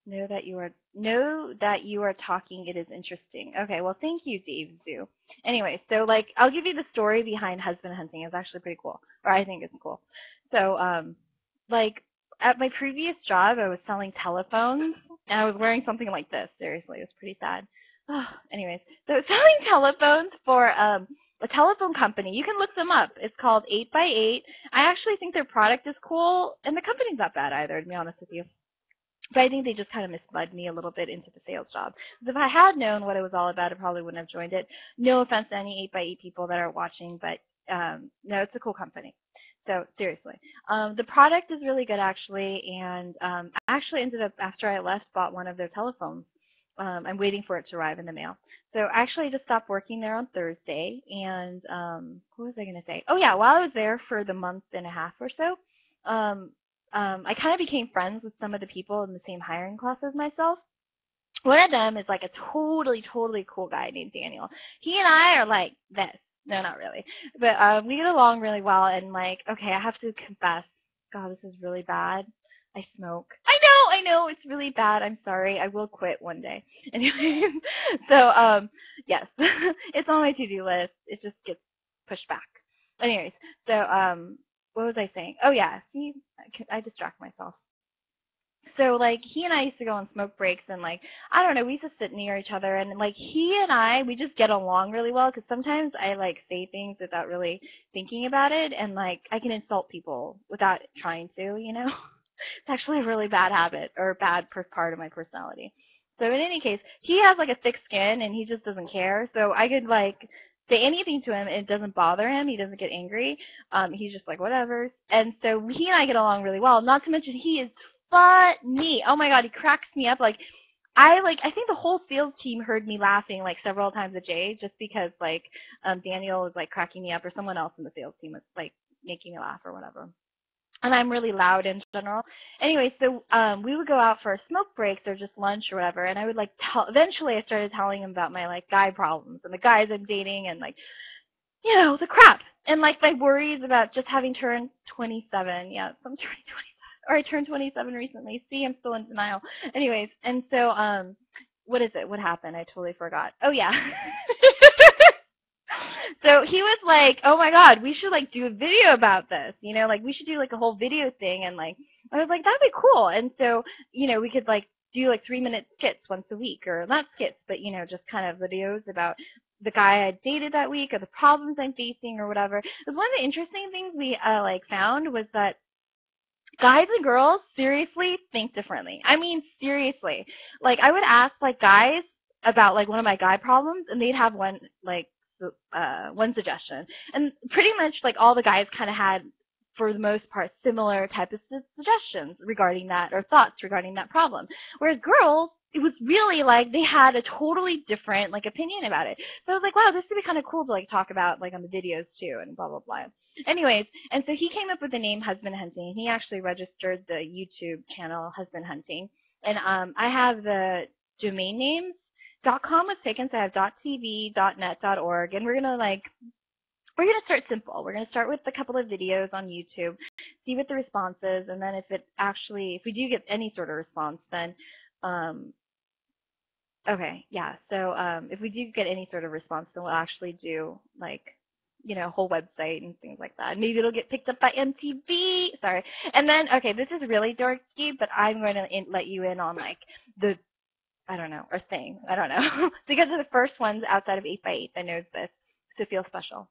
Know that you are talking. It is interesting. Okay, well, thank you, Dave Zoo. Anyway, so like I'll give you the story behind husband hunting. It's actually pretty cool, or I think it's cool. So like at my previous job, I was selling telephones, and I was wearing something like this. Seriously, it was pretty sad. Anyways, so I was selling telephones for a telephone company. You can look them up. It's called 8 by 8. I actually think their product is cool, and the company's not bad either, to be honest with you. But I think they just kind of misled me a little bit into the sales job. Because if I had known what it was all about, I probably wouldn't have joined it. No offense to any 8 by 8 people that are watching, but no, it's a cool company. So seriously, the product is really good actually, and I actually ended up after I left bought one of their telephones. I'm waiting for it to arrive in the mail. So actually, I just stopped working there on Thursday, and what was I going to say? Oh yeah, while I was there for the month and a half or so, um, I kind of became friends with some of the people in the same hiring class as myself. One of them is like a totally, totally cool guy named Daniel. He and I are like this. No, not really. But we get along really well. And like, okay, I have to confess. God, this is really bad. I smoke. I know, it's really bad. I'm sorry. I will quit one day. Anyway, so yes, it's on my to-do list. It just gets pushed back. Anyways, so what was I saying? Oh yeah, see, I distract myself. So like he and I used to go on smoke breaks and like I don't know, we used to sit near each other and like he and I we just get along really well because sometimes I like say things without really thinking about it and like I can insult people without trying to, you know. It's actually a really bad habit or bad part of my personality. So in any case, he has like a thick skin and he just doesn't care. So I could like say anything to him and it doesn't bother him. He doesn't get angry. He's just like whatever. And so he and I get along really well. Not to mention he is funny. Oh my god, he cracks me up. I think the whole sales team heard me laughing like several times a day just because like Daniel was like cracking me up or someone else in the sales team was like making me laugh or whatever. And I'm really loud in general. Anyway, so we would go out for smoke breaks or just lunch or whatever, and I would like tell. Eventually, I started telling him about my like guy problems and the guys I'm dating and like you know the crap and like my worries about just having turned 27. Yeah, I'm turning 27, or I turned 27 recently. See, I'm still in denial. Anyways, and so what is it? What happened? I totally forgot. Oh yeah. So he was like, "Oh my God, we should like do a video about this. You know, like we should do like a whole video thing." And like I was like, "That'd be cool." And so we could like do like 3 minute skits once a week, or not skits, but just kind of videos about the guy I dated that week or the problems I'm facing or whatever. Because one of the interesting things we like found was that guys and girls seriously think differently. I mean, seriously. Like I would ask like guys about like one of my guy problems and they'd have one like one suggestion. And pretty much like all the guys kind of had for the most part similar type of suggestions regarding that or thoughts regarding that problem. Whereas girls it was really like they had a totally different like opinion about it. So I was like, wow, this would be kind of cool to like talk about like on the videos too and blah blah blah. Anyways, and so he came up with the name Husband Hunting. He actually registered the YouTube channel Husband Hunting. And I have the domain names. .com was taken, so I have .tv, .net, .org, and we're gonna start simple. We're gonna start with a couple of videos on YouTube, see what the response is, and then if we do get any sort of response, then um, okay, yeah. So if we do get any sort of response, then we'll actually do like whole website and things like that. Maybe it'll get picked up by MTV. Sorry. And then okay, this is really dorky, but I'm going to let you in on like the I don't know or thing. I don't know because of the first ones outside of 8 by 8 that knows this to feel special.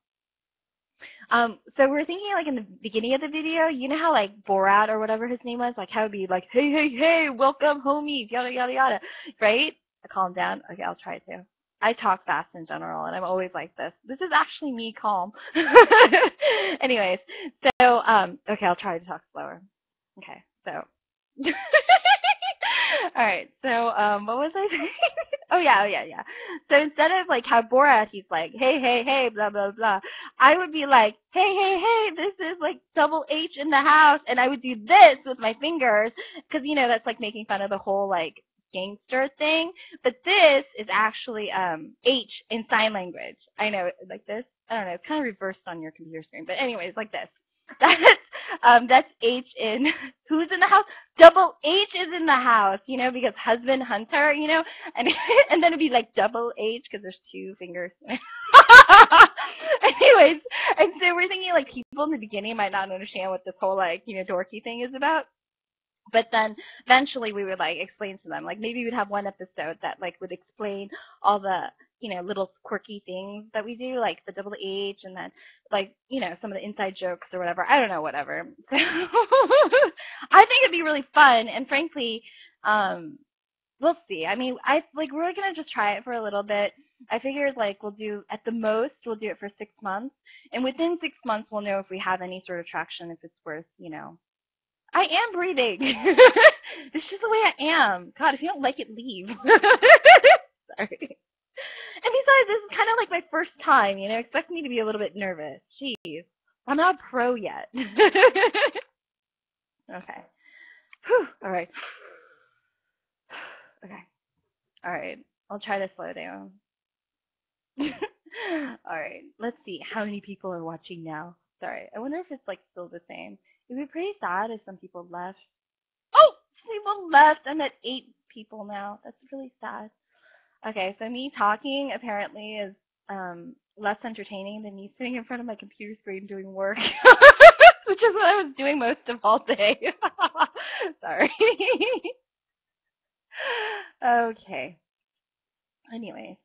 So we're thinking like in the beginning of the video, you know how like Borat or whatever his name was, like how it'd be like, hey, hey, hey, welcome homies, yada, yada, yada, right? Calm down. Okay, I'll try to. I talk fast in general, and I'm always like this. This is actually me calm. Anyways, so, okay, I'll try to talk slower. Okay, so. All right, so what was I saying? Oh yeah. So instead of like how Borat, he's like, hey, hey, hey, blah, blah, blah, I would be like, hey, hey, hey, this is like double H in the house, and I would do this with my fingers, because that's like making fun of the whole like gangster thing, but this is actually H in sign language. I know, like this. I don't know, it's kind of reversed on your computer screen, but anyways, like this. That's that's H in who's in the house? Double H is in the house, because husband hunter, and and then it'd be like double H because there's two fingers. Anyways, and so we're thinking like people in the beginning might not understand what this whole like dorky thing is about. But then eventually we would like explain to them, like maybe we'd have one episode that like would explain all the little quirky things that we do, like the double H, and then like some of the inside jokes or whatever. I don't know, whatever. So I think it'd be really fun, and frankly, um we'll see. I mean, I like we're gonna just try it for a little bit. I figured like we'll do at the most we'll do it for 6 months, and within 6 months we'll know if we have any sort of traction, if it's worth I am breathing. This is the way I am. God, if you don't like it, leave. Sorry. And besides, this is kind of like my first time, Expect me to be a little bit nervous. Jeez. I'm not a pro yet. Okay. Whew. All right. Okay. All right. I'll try to slow down. All right. Let's see how many people are watching now. Sorry. I wonder if it's like still the same. It would be pretty sad if some people left. Oh, people left. I'm at 8 people now. That's really sad. Okay, so me talking apparently is less entertaining than me sitting in front of my computer screen doing work, which is what I was doing most of all day. Sorry. Okay. Anyway,